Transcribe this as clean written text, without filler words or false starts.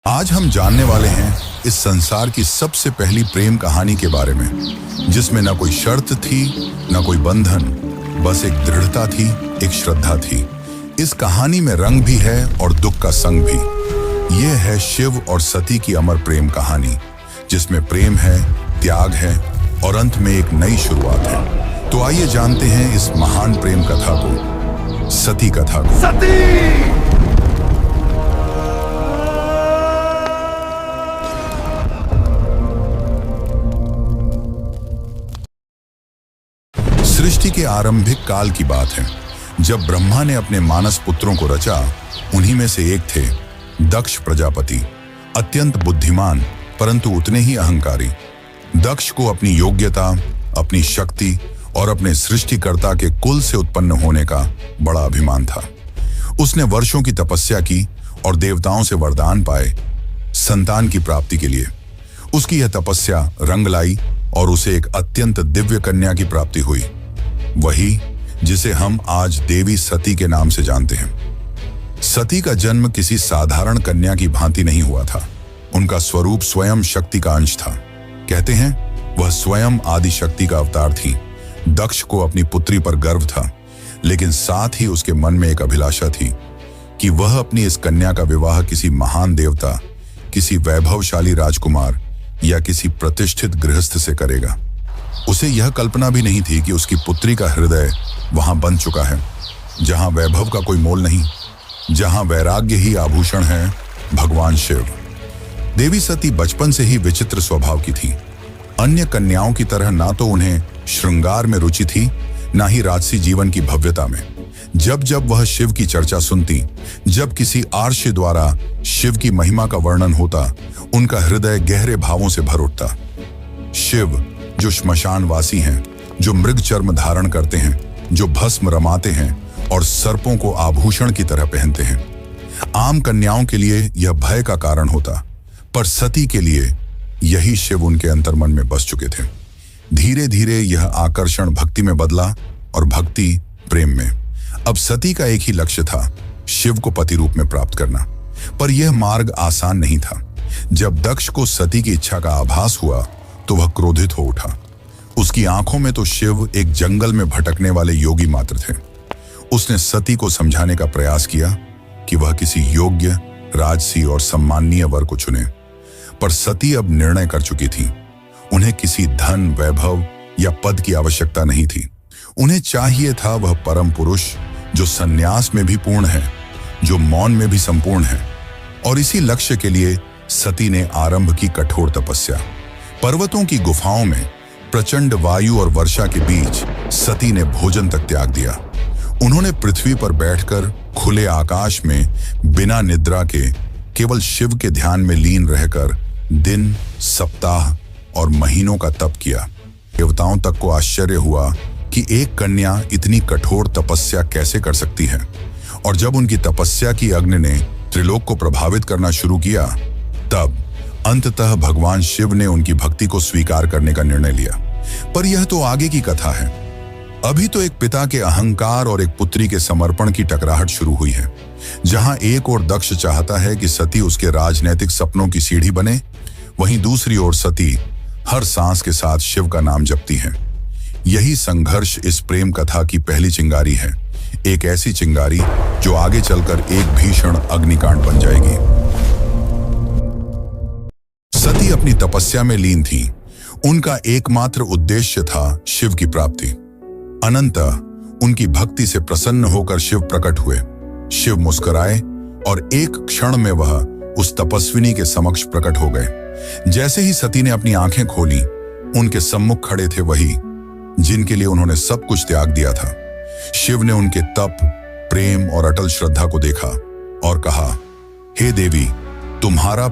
आज हम जानने वाले हैं इस संसार की सबसे पहली प्रेम कहानी के बारे में, जिसमें न कोई शर्त थी, न कोई बंधन, बस एक दृढ़ता थी, एक श्रद्धा थी। इस कहानी में रंग भी है और दुख का संग भी। यह है शिव और सती की अमर प्रेम कहानी, जिसमें प्रेम है, त्याग है और अंत में एक नई शुरुआत है। तो आइए जानते हैं इस महान प्रेम कथा को, सती कथा को। सती! सृष्टि के आरंभिक काल की बात है, जब ब्रह्मा ने अपने मानस पुत्रों को रचा। उन्हीं में से एक थे दक्ष प्रजापति, अत्यंत बुद्धिमान परंतु उतने ही अहंकारी। दक्ष को अपनी योग्यता, अपनी शक्ति और अपने सृष्टिकर्ता के कुल से उत्पन्न होने का बड़ा अभिमान था। उसने वर्षों की तपस्या की और देवताओं से वरदान पाए संतान की प्राप्ति के लिए। उसकी यह तपस्या रंग लाई और उसे एक अत्यंत दिव्य कन्या की प्राप्ति हुई, वही जिसे हम आज देवी सती के नाम से जानते हैं। सती का जन्म किसी साधारण कन्या की भांति नहीं हुआ था। उनका स्वरूप स्वयं शक्ति का अंश था। कहते हैं वह स्वयं आदि शक्ति का अवतार थी। दक्ष को अपनी पुत्री पर गर्व था, लेकिन साथ ही उसके मन में एक अभिलाषा थी कि वह अपनी इस कन्या का विवाह किसी महान देवता, किसी वैभवशाली राजकुमार या किसी प्रतिष्ठित गृहस्थ से करेगा। उसे यह कल्पना भी नहीं थी कि उसकी पुत्री का हृदय वहां बन चुका है, जहां वैभव का कोई मोल नहीं, जहां वैराग्य ही आभूषण है, भगवान शिव। देवी सती बचपन से ही विचित्र स्वभाव की थी। अन्य कन्याओं की तरह ना तो उन्हें श्रृंगार में रुचि थी, ना ही राजसी जीवन की भव्यता में। जब जब वह शिव की चर्चा सुनती, जब किसी आर्षि द्वारा शिव की महिमा का वर्णन होता, उनका हृदय गहरे भावों से भर उठता। शिव जो श्मशानवासी हैं, जो मृग चर्म धारण करते हैं, जो भस्म रमाते हैं और सर्पों को आभूषण की तरह पहनते हैं। आम कन्याओं के लिए यह भय का कारण होता, पर सती के लिए यही शिव उनके अंतर्मन में बस चुके थे। धीरे धीरे यह आकर्षण भक्ति में बदला और भक्ति प्रेम में। अब सती का एक ही लक्ष्य था, शिव को पति रूप में प्राप्त करना। पर यह मार्ग आसान नहीं था। जब दक्ष को सती की इच्छा का आभास हुआ तो वह क्रोधित हो उठा। उसकी आंखों में तो शिव एक जंगल में भटकने वाले योगी मात्र थे। उसने सती को समझाने का प्रयास किया कि वह किसी योग्य, राजसी और सम्माननीय वर को चुने, पर सती अब निर्णय कर चुकी थी। उन्हें किसी धन, वैभव या पद की आवश्यकता नहीं थी। उन्हें चाहिए था वह परम पुरुष जो संन्यास में भी पूर्ण है, जो मौन में भी संपूर्ण है। और इसी लक्ष्य के लिए सती ने आरंभ की कठोर तपस्या। पर्वतों की गुफाओं में प्रचंड वायु और वर्षा के बीच सती ने भोजन तक त्याग दिया। उन्होंने पृथ्वी पर बैठकर खुले आकाश में बिना निद्रा के केवल शिव के ध्यान में लीन रहकर दिन, सप्ताह और महीनों का तप किया। देवताओं तक को आश्चर्य हुआ कि एक कन्या इतनी कठोर तपस्या कैसे कर सकती है। और जब उनकी तपस्या की अग्नि ने त्रिलोक को प्रभावित करना शुरू किया, तब अंततः भगवान शिव ने उनकी भक्ति को स्वीकार करने का निर्णय लिया। पर यह तो आगे की कथा है। अभी तो एक पिता के अहंकार और एक पुत्री के समर्पण की टकराहट शुरू हुई है। जहां एक ओर दक्ष चाहता है कि सती उसके राजनैतिक सपनों की सीढ़ी बने, वहीं दूसरी ओर सती हर सांस के साथ शिव का नाम जपती है। यही संघर्ष इस प्रेम कथा की पहली चिंगारी है, एक ऐसी चिंगारी जो आगे चलकर एक भीषण अग्निकांड बन जाएगी। सती अपनी तपस्या में लीन थी। उनका एकमात्र उद्देश्य था शिव की प्राप्ति। अनंतः उनकी भक्ति से प्रसन्न होकर शिव प्रकट हुए। शिव मुस्कुराए और एक क्षण में वह उस तपस्विनी के समक्ष प्रकट हो गए। जैसे ही सती ने अपनी आंखें खोली, उनके सम्मुख खड़े थे वही जिनके लिए उन्होंने सब कुछ त्याग दिया था। शिव ने उनके तप, प्रेम और अटल श्रद्धा को देखा और कहा, हे देवी, तुम्हारा